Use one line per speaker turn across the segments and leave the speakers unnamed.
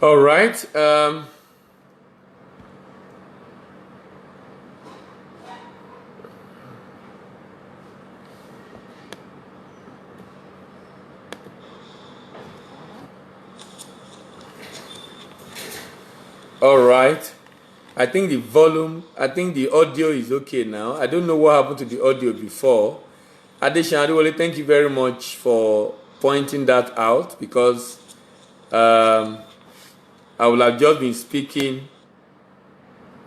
All right. All right. I think the audio is okay now. I don't know what happened to the audio before. Adeshan Adewale, thank you very much for pointing that out, because I will have just been speaking.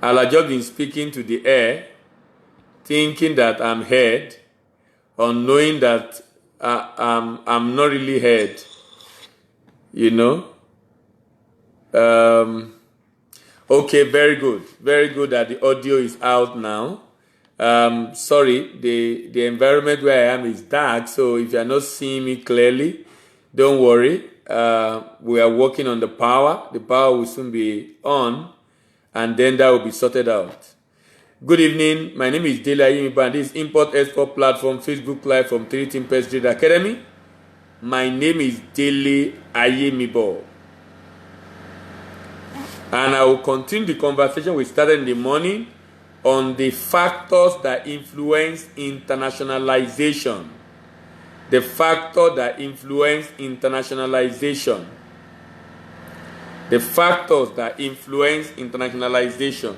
I'll have just been speaking to the air, thinking that I'm heard, unknowing that I'm not really heard. You know. Okay, very good. Very good that the audio is out now. Sorry, the environment where I am is dark, so if you are not seeing me clearly, don't worry. We are working on the power. The power will soon be on, and then that will be sorted out. Good evening. My name is Dele Ayimibo, and this is Import Export Platform Facebook Live from 3 Pest Trade Academy. My name is Dele Ayimibo. And I will continue the conversation we started in the morning on the factors that influence internationalization. The factor that influence internationalization. The factors that influence internationalization.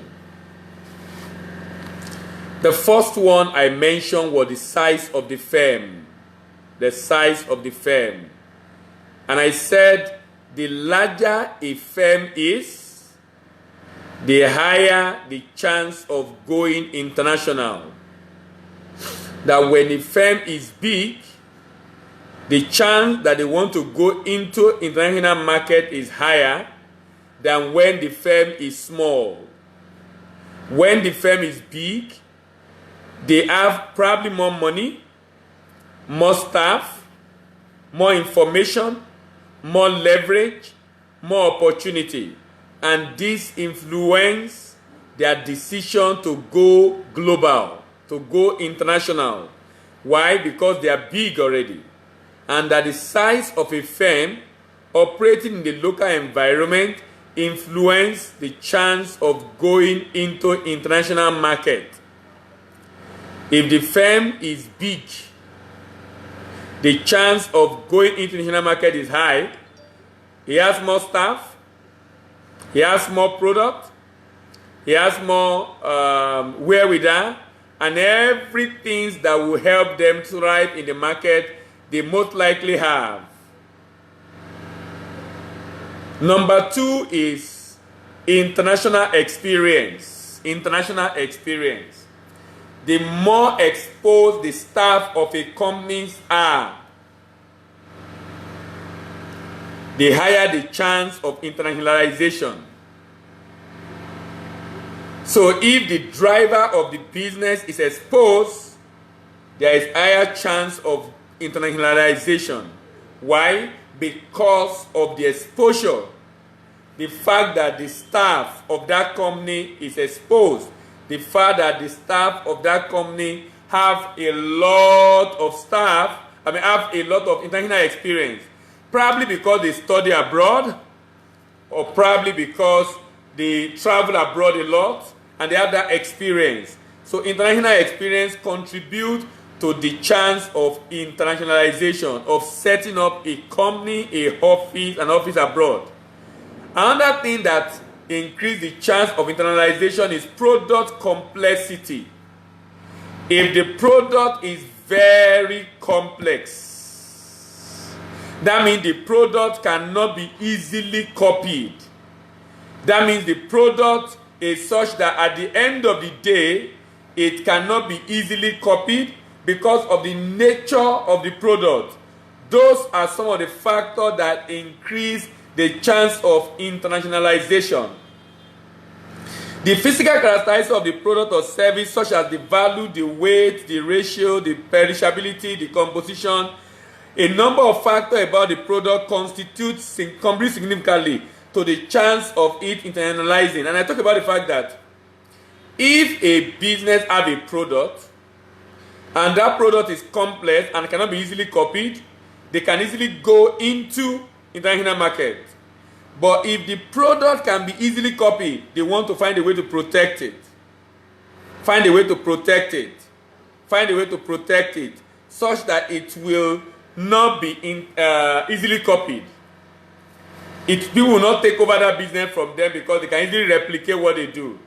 The first one I mentioned was the size of the firm. The size of the firm. And I said the larger a firm is, the higher the chance of going international. That when a firm is big, the chance that they want to go into international market is higher than when the firm is small. When the firm is big, they have probably more money, more staff, more information, more leverage, more opportunity. And this influence their decision to go global, to go international. Why? Because they are big already. And that the size of a firm operating in the local environment influence the chance of going into international market. If the firm is big, the chance of going into international market is high. He has more staff. He has more product, he has more wherewithal, and everything that will help them thrive in the market, they most likely have. Number two is international experience. International experience. The more exposed the staff of a company are, the higher the chance of internationalization. So if the driver of the business is exposed, there is higher chance of internationalization. Why? Because of the exposure. The fact that the staff of that company is exposed. The fact that the staff of that company have a lot of staff, have a lot of international experience. Probably because they study abroad, or probably because they travel abroad a lot and they have that experience. So international experience contributes to the chance of internationalization, of setting up a company, an office abroad. Another thing that increases the chance of internationalization is product complexity. If the product is very complex, that means the product cannot be easily copied. That means the product is such that at the end of the day, it cannot be easily copied because of the nature of the product. Those are some of the factors that increase the chance of internationalization. The physical characteristics of the product or service, such as the value, the weight, the ratio, the perishability, the composition, a number of factors about the product contribute significantly to the chance of it internationalizing. And I talk about the fact that if a business has a product and that product is complex and cannot be easily copied, they can easily go into international market. But if the product can be easily copied, they want to find a way to protect it. Find a way to protect it. Find a way to protect it such that it will not be easily copied. People will not take over that business from them because they can easily replicate what they do.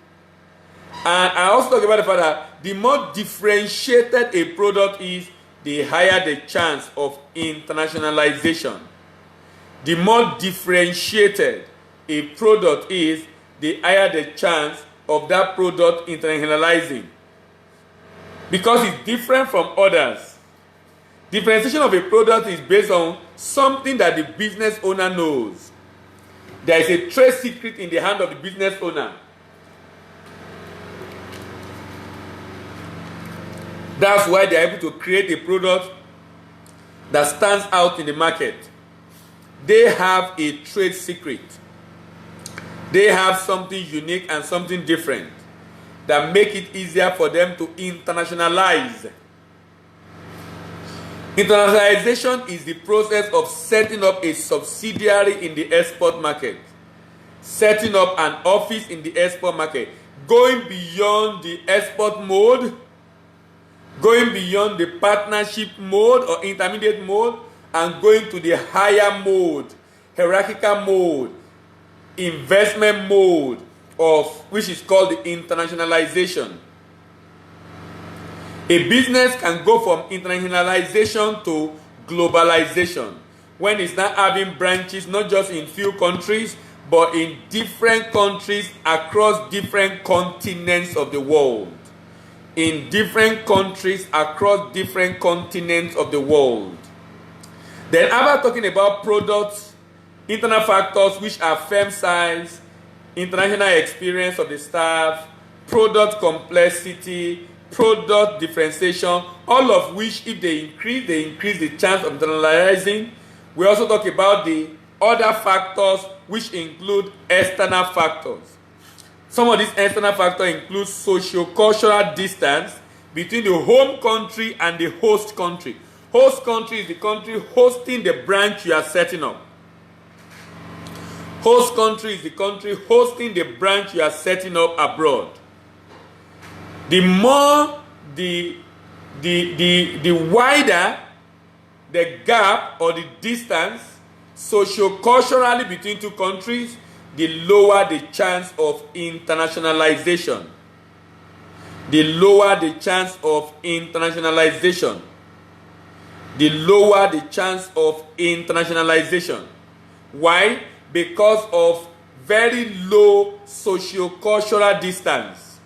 And I also talk about the fact that the more differentiated a product is, the higher the chance of internationalization. The more differentiated a product is, the higher the chance of that product internationalizing. Because it's different from others. Differentiation of a product is based on something that the business owner knows. There is a trade secret in the hand of the business owner. That's why they are able to create a product that stands out in the market. They have a trade secret. They have something unique and something different that make it easier for them to internationalize. Internationalization is the process of setting up a subsidiary in the export market, setting up an office in the export market, going beyond the export mode, going beyond the partnership mode or intermediate mode, and going to the higher mode, hierarchical mode, investment mode, which is called the internationalization. A business can go from internationalization to globalization when it's not having branches not just in few countries but in different countries across different continents of the world. In different countries across different continents of the world. Then after talking about products, internal factors which are firm size, international experience of the staff, product complexity, product differentiation, all of which if they increase the chance of internationalizing. We also talk about the other factors which include external factors. Some of these external factors include socio-cultural distance between the home country and the host country. Host country is the country hosting the branch you are setting up. Host country is the country hosting the branch you are setting up abroad. The more, the wider the gap or the distance socio-culturally between two countries, the lower the chance of internationalization. The lower the chance of internationalization. The lower the chance of internationalization. Why? Because of very low socio-cultural distance.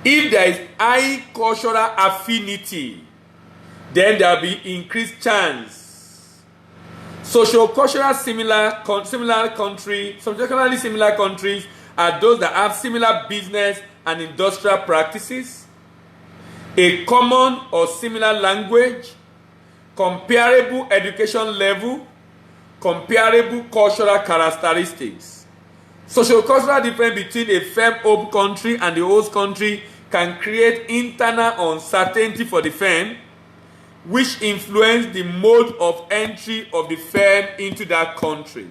If there is high cultural affinity, then there will be increased chance. Socio-cultural similar countries are those that have similar business and industrial practices, a common or similar language, comparable education level, comparable cultural characteristics. Socio-cultural difference between a firm home country and the host country can create internal uncertainty for the firm, which influence the mode of entry of the firm into that country.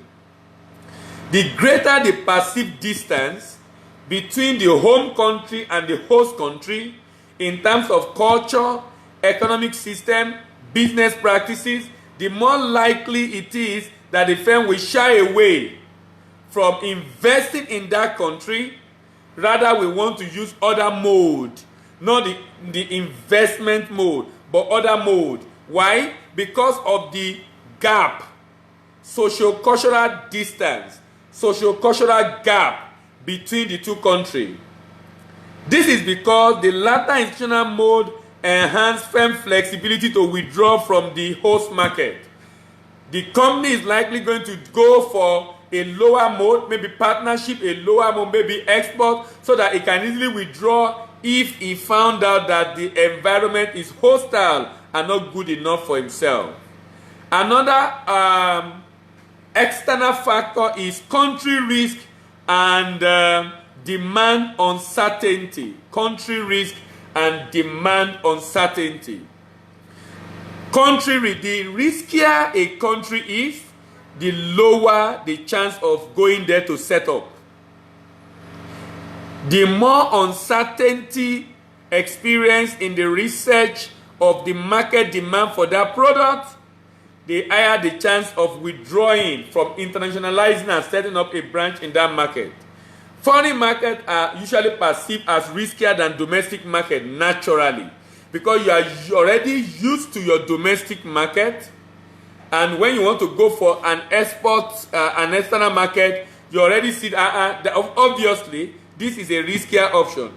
The greater the perceived distance between the home country and the host country in terms of culture, economic system, business practices, the more likely it is that the firm will shy away from investing in that country. Rather, we want to use other mode, not the investment mode, but other mode. Why? Because of the gap, socio-cultural distance, socio-cultural gap between the two countries. This is because the latter institutional mode enhances firm flexibility to withdraw from the host market. The company is likely going to go for a lower mode, maybe partnership, a lower mode, maybe export, so that it can easily withdraw if he found out that the environment is hostile and not good enough for himself. Another external factor is country risk and demand uncertainty. Country risk and demand uncertainty. The riskier a country is, the lower the chance of going there to set up. The more uncertainty experienced in the research of the market demand for that product, the higher the chance of withdrawing from internationalizing and setting up a branch in that market. Foreign markets are usually perceived as riskier than domestic market naturally, because you are already used to your domestic market, and when you want to go for an export, an external market, you already see obviously this is a riskier option.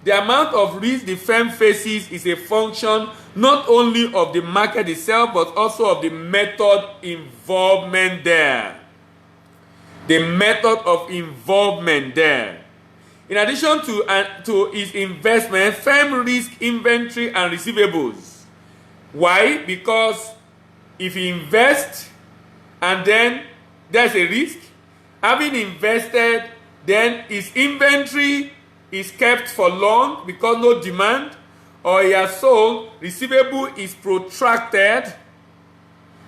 The amount of risk the firm faces is a function not only of the market itself, but also of the method involvement there. The method of involvement there. In addition to its investment, firm risk inventory and receivables. Why? Because if you invest and then there's a risk, having invested, then his inventory is kept for long because no demand, or he has sold, receivable is protracted.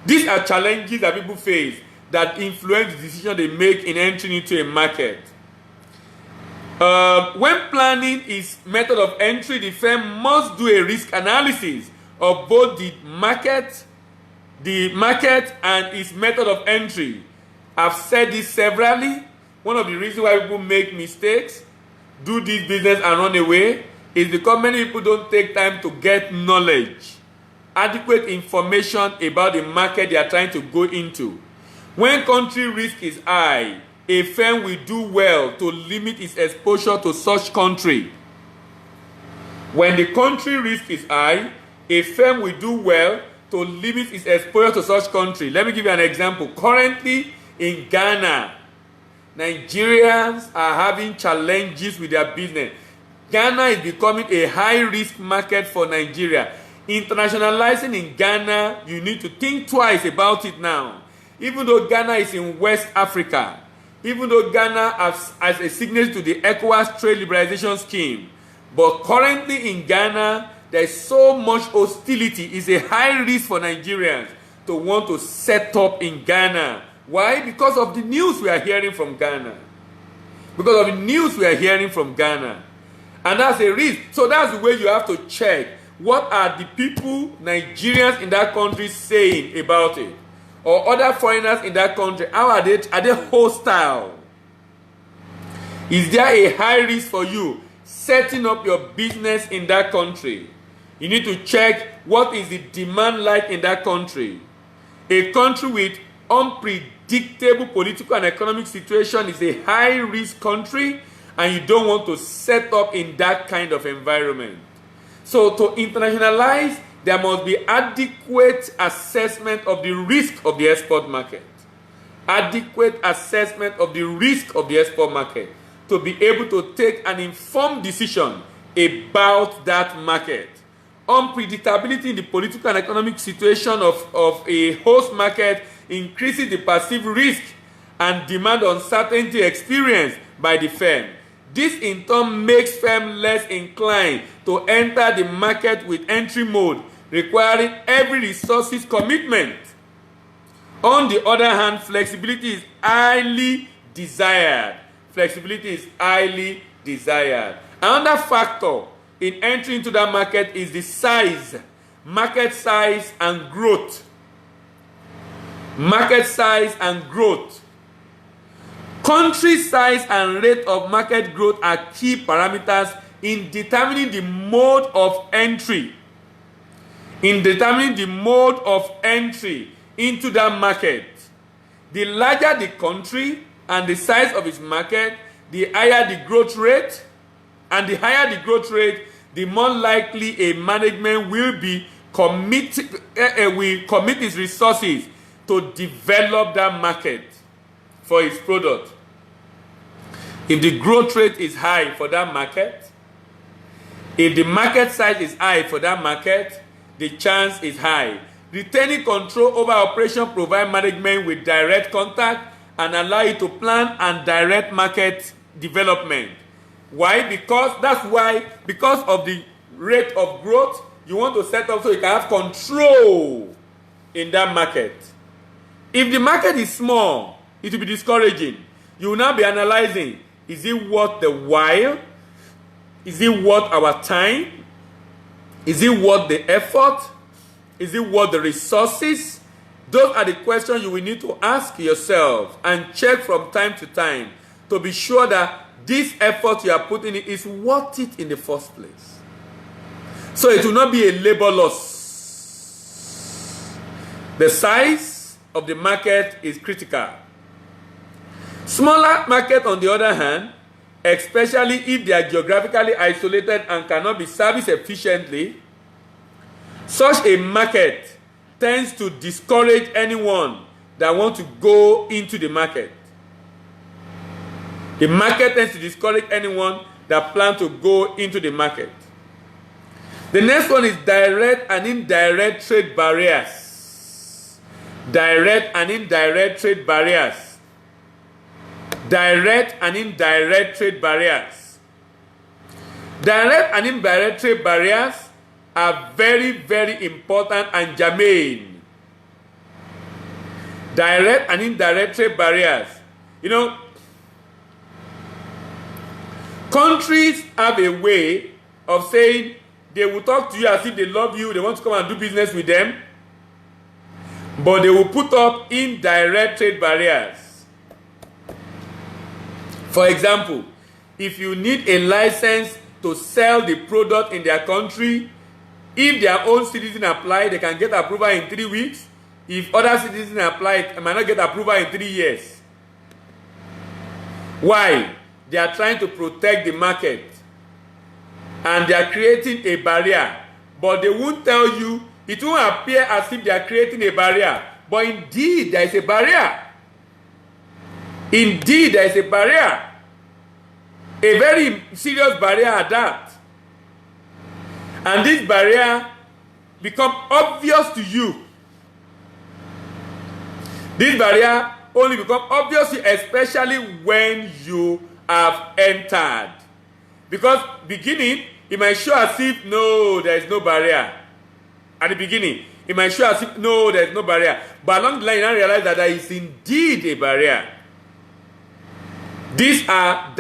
These are challenges that people face that influence the decision they make in entering into a market. When planning its method of entry, the firm must do a risk analysis of both the market and its method of entry. I've said this severally. One of the reasons why people make mistakes, do this business and run away, is because many people don't take time to get knowledge, adequate information about the market they are trying to go into. When country risk is high, a firm will do well to limit its exposure to such country. When the country risk is high, a firm will do well to limit its exposure to such country. Let me give you an example. Currently in Ghana, Nigerians are having challenges with their business. Ghana is becoming a high-risk market for Nigeria. Internationalizing in Ghana, you need to think twice about it now. Even though Ghana is in West Africa, even though Ghana has a signature to the ECOWAS trade liberalization scheme, but currently in Ghana, there is so much hostility. It's a high risk for Nigerians to want to set up in Ghana. Why? Because of the news we are hearing from Ghana. Because of the news we are hearing from Ghana. And that's a risk. So that's the way you have to check. What are the people, Nigerians in that country, saying about it? Or other foreigners in that country, how are they hostile? Is there a high risk for you setting up your business in that country? You need to check what is the demand like in that country. A country with unpredictable political and economic situation is a high-risk country, and you don't want to set up in that kind of environment. So to internationalize, there must be adequate assessment of the risk of the export market. Adequate assessment of the risk of the export market to be able to take an informed decision about that market. Unpredictability in the political and economic situation of a host market increases the perceived risk and demand uncertainty experienced by the firm. This in turn makes firms less inclined to enter the market with entry mode, requiring every resources commitment. On the other hand, flexibility is highly desired. Flexibility is highly desired. Another factor in entry into that market is the size, market size and growth. Market size and growth. Country size and rate of market growth are key parameters in determining the mode of entry. In determining the mode of entry into that market. The larger the country and the size of its market, the higher the growth rate, and the higher the growth rate, the more likely a management will commit its resources to develop that market for its product. If the growth rate is high for that market, if the market size is high for that market, the chance is high. Retaining control over operation provide management with direct contact and allow you to plan and direct market development. Why? Because of the rate of growth, you want to set up so you can have control in that market. If the market is small, it will be discouraging. You will now be analyzing, is it worth the while? Is it worth our time? Is it worth the effort? Is it worth the resources? Those are the questions you will need to ask yourself and check from time to time to be sure that this effort you are putting in is worth it in the first place. So it will not be a labor loss. The size of the market is critical. Smaller market, on the other hand, especially if they are geographically isolated and cannot be serviced efficiently, such a market tends to discourage anyone that wants to go into the market. The market tends to discourage anyone that plans to go into the market. The next one is direct and indirect trade barriers. Direct and indirect trade barriers. Direct and indirect trade barriers. Direct and indirect trade barriers are very, very important and germane. Direct and indirect trade barriers. You know, countries have a way of saying they will talk to you as if they love you, they want to come and do business with them, but they will put up indirect trade barriers. For example, if you need a license to sell the product in their country, if their own citizens apply, they can get approval in 3 weeks. If other citizens apply, they might not get approval in 3 years. Why? They are trying to protect the market. And they are creating a barrier. But they won't tell you, it won't appear as if they are creating a barrier. But indeed, there is a barrier. Indeed, there is a barrier. A very serious barrier at that. And this barrier becomes obvious to you. This barrier only becomes obvious to you, especially when you have entered. Because beginning, it might show as if, no, there is no barrier. At the beginning, it might show as if, no, there is no barrier. But along the line, you now realize that there is indeed a barrier. These are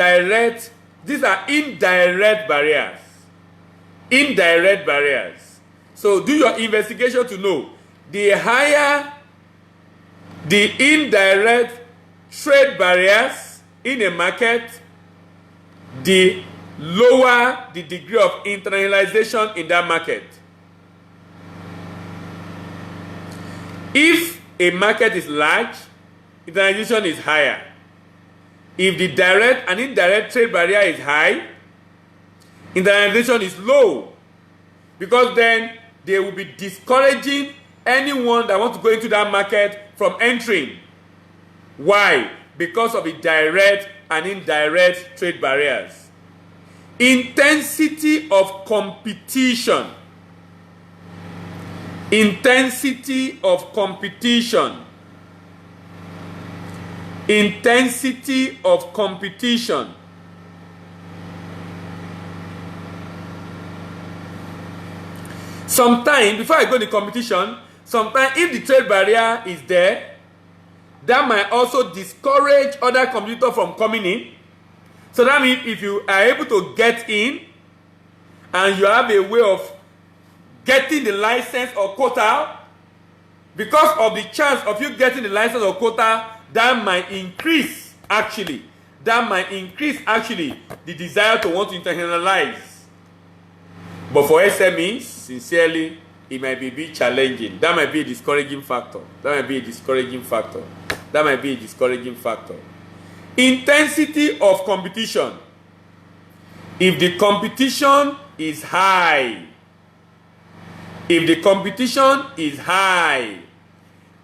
indirect barriers. Indirect barriers. So do your investigation to know. The higher the indirect trade barriers in a market, the lower the degree of internalization in that market. If a market is large, internalization is higher. If the direct and indirect trade barrier is high, internalization is low. Because then they will be discouraging anyone that wants to go into that market from entering. Why? Because of the direct and indirect trade barriers. Intensity of competition. Intensity of competition. Intensity of competition. Sometimes, before I go to competition, sometimes if the trade barrier is there, that might also discourage other competitors from coming in. So that means if you are able to get in and you have a way of getting the license or quota, because of the chance of you getting the license or quota, that might increase actually the desire to want to internationalize. But for SMEs, sincerely, it might be a bit challenging. That might be a discouraging factor. Intensity of competition. If the competition is high,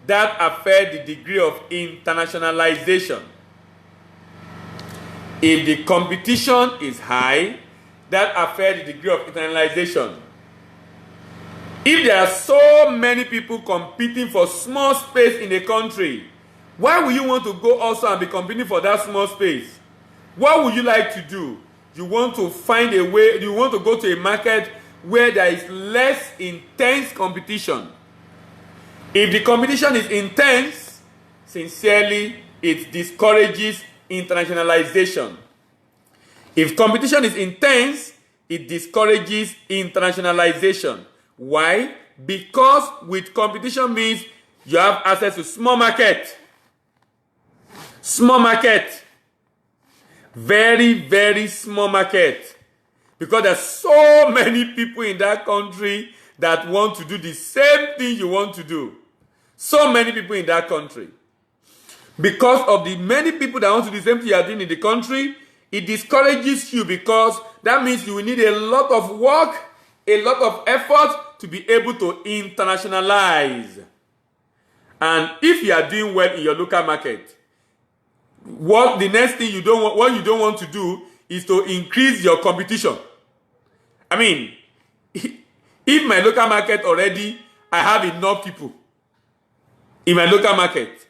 that affects the degree of internationalization. If the competition is high, that affects the degree of internationalization. If there are so many people competing for small space in a country, why would you want to go also and be competing for that small space? What would you like to do? You want to find a way, you want to go to a market where there is less intense competition. If the competition is intense, sincerely, it discourages internationalization. If competition is intense, it discourages internationalization. Why? Because with competition means you have access to small market. Small market. Very, very small market. Because there's so many people in that country that want to do the same thing you want to do. So many people in that country. Because of the many people that want to do the same thing you are doing in the country, it discourages you, because that means you will need a lot of work, a lot of effort to be able to internationalize. And if you are doing well in your local market, what the next thing you don't want to do is to increase your competition. I mean, if my local market already, I have enough people in my local market,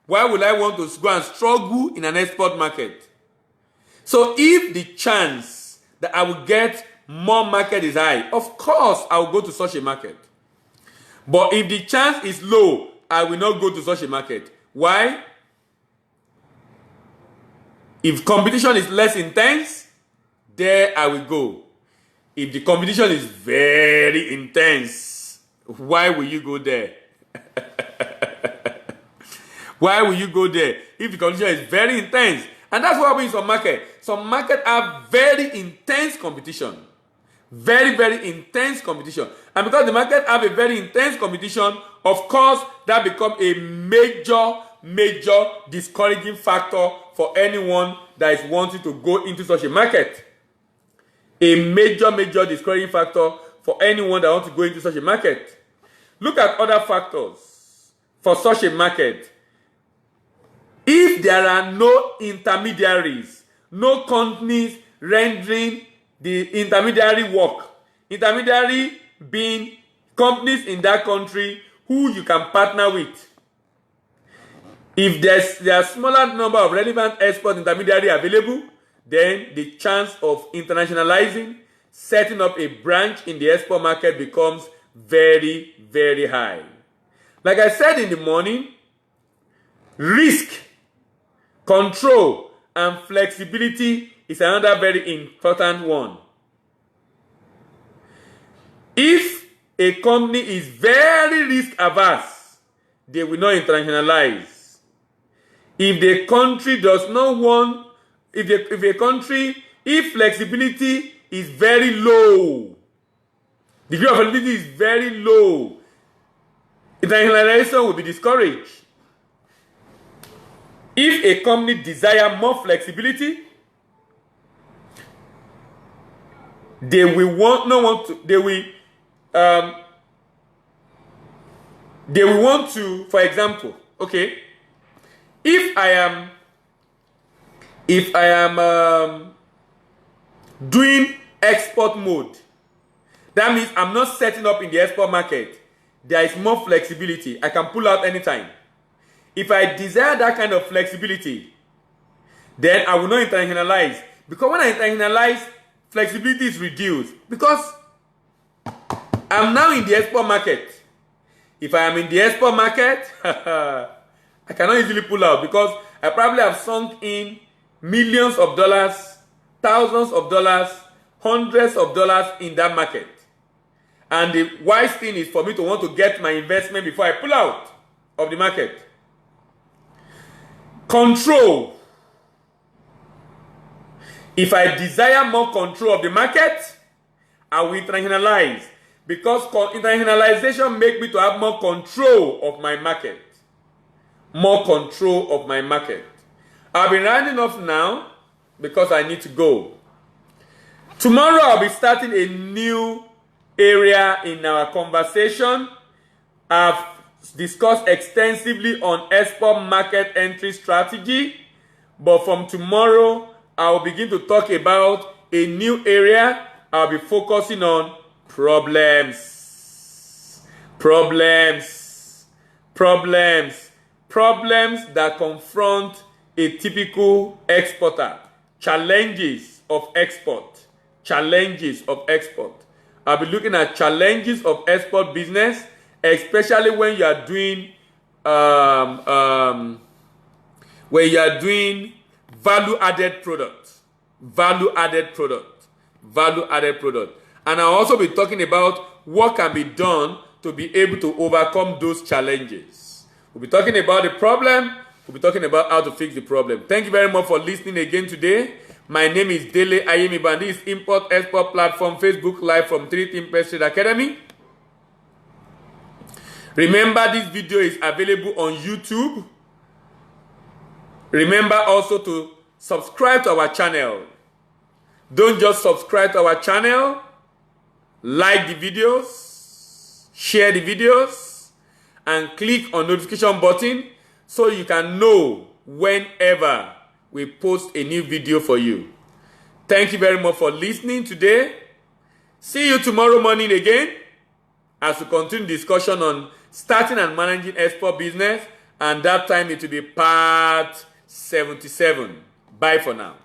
why would I want to go and struggle in an export market? So if the chance that I will get more market is high, of course I will go to such a market. But if the chance is low, I will not go to such a market. Why? If competition is less intense, there I will go. If the competition is very intense, why will you go there? Why will you go there if the competition is very intense? And that's what happens in some market. Some market have very intense competition. Very, very intense competition. And because the market have a very intense competition, of course, that becomes a major discouraging factor for anyone that is wanting to go into such a market. A major discouraging factor for anyone that wants to go into such a market. Look at other factors for such a market. If there are no intermediaries, no companies rendering the intermediary work, intermediary being companies in that country who you can partner with. If there are smaller number of relevant export intermediary available, then the chance of internationalizing, setting up a branch in the export market becomes very, very high. Like I said in the morning, risk, control, and flexibility is another very important one. If a company is very risk averse, they will not internationalize. If the country does not want, if flexibility is very low, degree of flexibility is very low, internationalization will be discouraged. If a company desires more flexibility, they will want to, for example, okay, if I am doing export mode, that means I'm not setting up in the export market. There is more flexibility. I can pull out anytime. If I desire that kind of flexibility, then I will not internationalize. Because when I internationalize, flexibility is reduced. Because I'm now in the export market. If I am in the export market, I cannot easily pull out, because I probably have sunk in millions of dollars, thousands of dollars, hundreds of dollars in that market. And the wise thing is for me to want to get my investment before I pull out of the market. Control. If I desire more control of the market, I will internationalize, because internationalization makes me to have more control of my market. More control of my market. I've been rounding off now because I need to go. Tomorrow I'll be starting a new area in our conversation. I've discussed extensively on export market entry strategy, but from tomorrow I'll begin to talk about a new area. I'll be focusing on problems that confront a typical exporter. Challenges of export. I'll be looking at challenges of export business, especially when you are doing where you are doing value-added product. And I'll also be talking about what can be done to be able to overcome those challenges. We'll be talking about the problem. We'll be talking about how to fix the problem. Thank you very much for listening again today. My name is Dele Ayemiba, and this is Import Export Platform Facebook Live from 3 Team Trade Academy. Remember, this video is available on YouTube. Remember also to subscribe to our channel. Don't just subscribe to our channel. Like the videos, share the videos, and click on notification button so you can know whenever we post a new video for you. Thank you very much for listening today. See you tomorrow morning again as we continue discussion on starting and managing export business, and that time it will be part 77. Bye for now.